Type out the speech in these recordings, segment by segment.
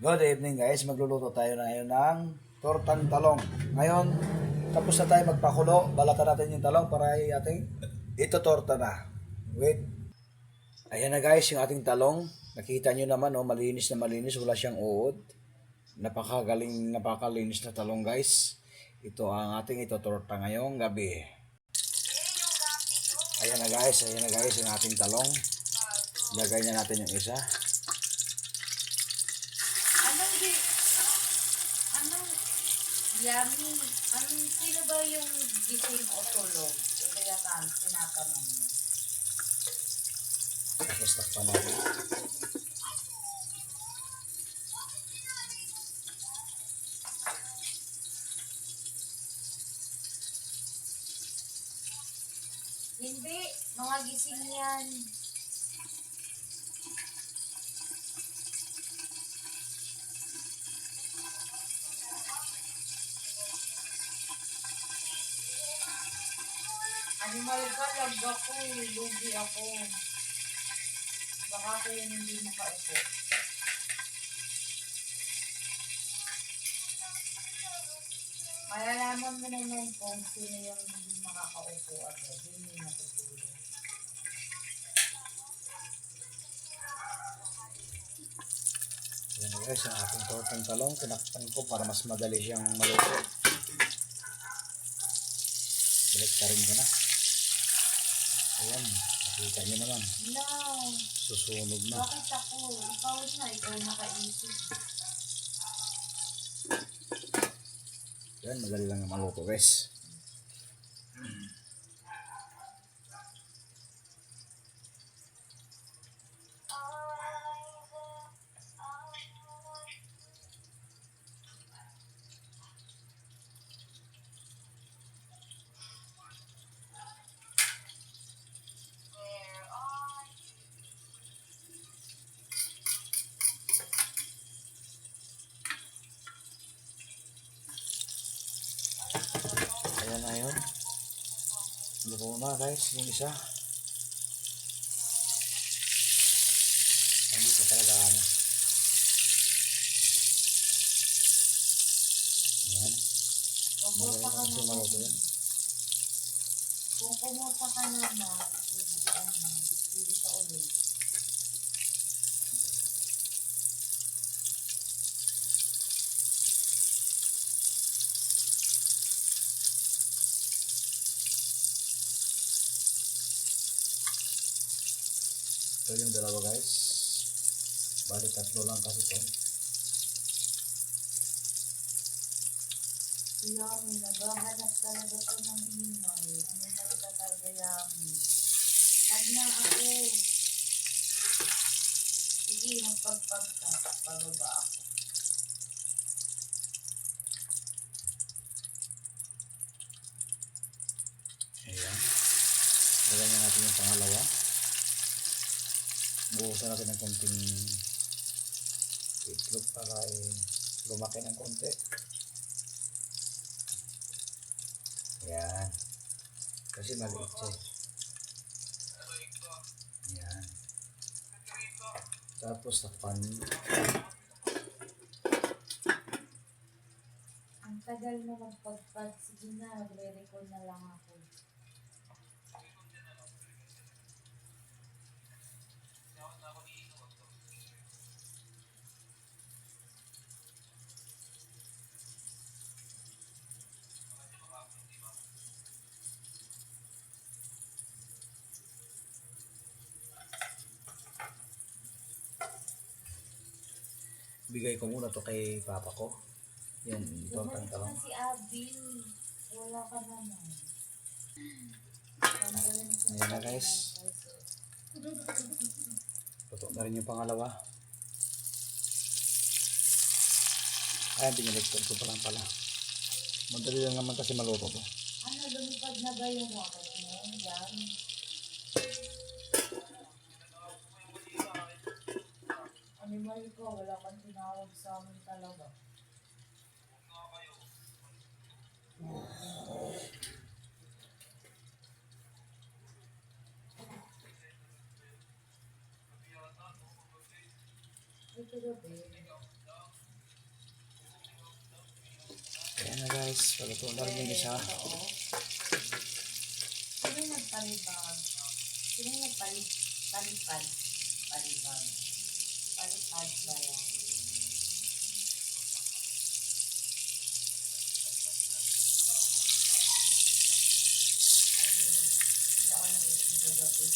Good evening guys, magluluto tayo na ngayon ng tortang talong. Ngayon, tapos na tayo magpakulo, balatan natin yung talong para ating ito torta na. Wait. Ayan na guys, yung ating talong. Nakita nyo naman, oh, malinis na malinis, wala siyang uod. Napakalinis na talong guys. Ito ang ating ito torta ngayong gabi. Ayan na guys, yung ating talong. Lagay na natin yung isa. Yummy. Sino ba yung gising o tulog? Kaya tinatanong mo. Tapos takpan natin. Hindi. Mga gising yan. Animal ka, lag ako, lugi ako. Baka ko yan hindi makaupo. Malalaman mo naman kung sino yung hindi makakaupo agad. Yun yung natutulog. Ayan guys, ang ating tortang talong, tinakpan ko para mas madali siyang maluto. Balik ka rin ko na. Ayan, nakita nyo naman. No. Susunog na. Bakit ako? Ikaw nakaisip. Ayan, madali lang maluto guys. Ayan na yun. Luto na guys, yung isa. Hindi pa talaga ano. Ayan. Madali na kasi maluto yun. Kung kumusta ka naman, hindi ka ulit. Ito yung dalawa guys. Bali tatlo lang kasi ito. Yummy, naghahanap talaga ko ng ingay. Ano talaga talaga yummy. Lag na ako. Sige, magpagpag ka. Pababa ako. Ayan. Lagyan na natin yung pangalawa. Buhusan natin ng konting itlog para lumaki ng konti. Ayan. Kasi maliit siya. Ayan. Tapos takpan. Ang tagal mo magpagpag. Sige na, magre-record na lang ako. Bigay ko muna to kay papa ko. Yan, ito ang Bumalik talong. na si Abby. Wala ka naman. Ayan na guys. Luto na rin yung pangalawa. Ayan, biniligtad ko pa lang pala. Madali lang naman kasi maluto to. Ano, lumipad na ba yung rocket mo? Yan. Animal ko, wala kang tinawag sa amin talaga. Ito gabi. Ayan na guys, paluto na rin yung isa. Ito, oh. Sino yung nagpalibag? Sino yung nagpalipad? Palibag. Palipad ba yan? Hindi ako nag-isip sa gabi.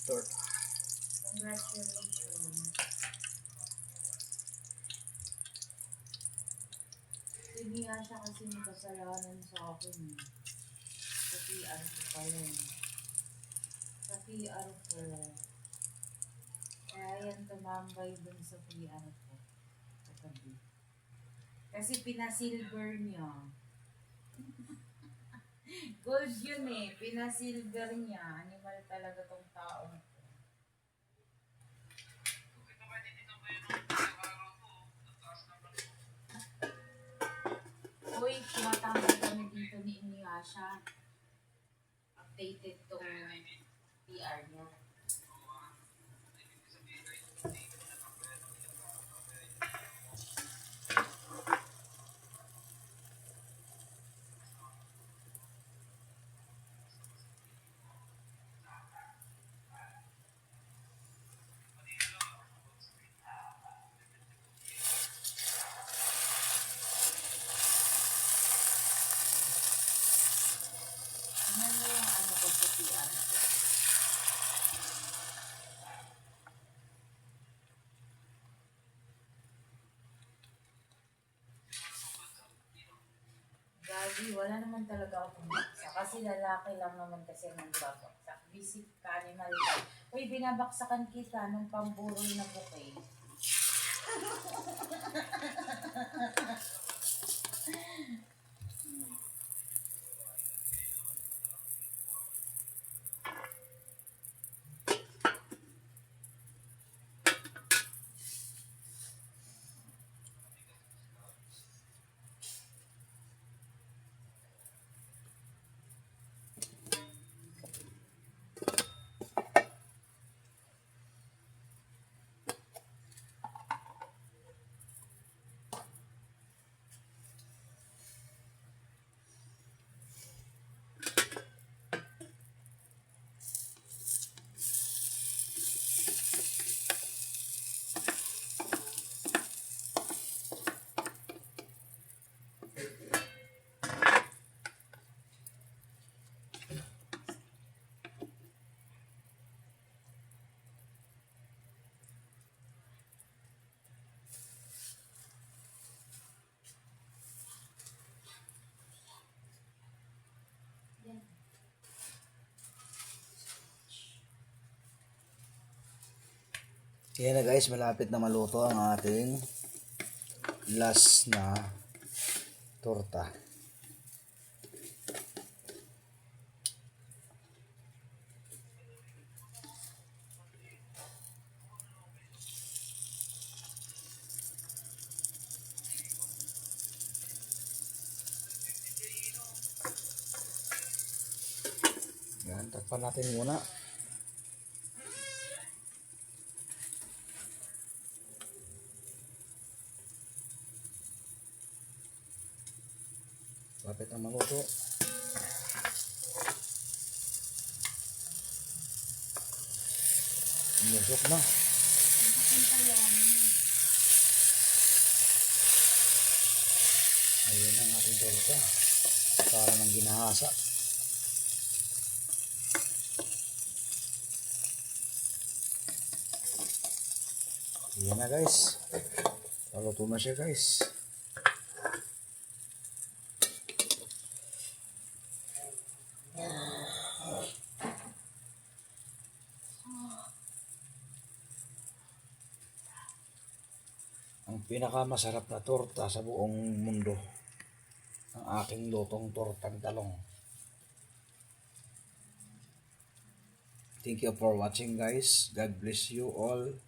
Torta. Congratulations. Hindi nga siya kasi may kasalanan sa akin eh. Sa PR ko pala eh. Sa PR ko. Kaya yan tumambay dun sa PR ko. Katabi. Kasi pinasilver niya. Gold yun eh. Pinasilver niya. Animal talaga tong taong to. Uy, tumatambay kami dito ni Inuyasha. Updated tong PR niya. Tingnan mo yung ano ko sa PR ko. Gagi, wala naman talaga ako pumaksa. Kasi lalaki lang naman kasi nagbabaksak. Visit ka, animal ka. Uy, binabaksakan kita ng pamburol na bouquet. Yan. Yan na guys, malapit na maluto ang ating last na torta. Yan, takpan natin muna. Lapit na maluto. Imusok na. Nakapunta yan. Ayan ang ating torta. Para ng ginahasa. Ayan na guys. Paluto na siya guys. Ang pinakamasarap na torta sa buong mundo. Ang aking lutong tortang talong. Thank you for watching guys. God bless you all.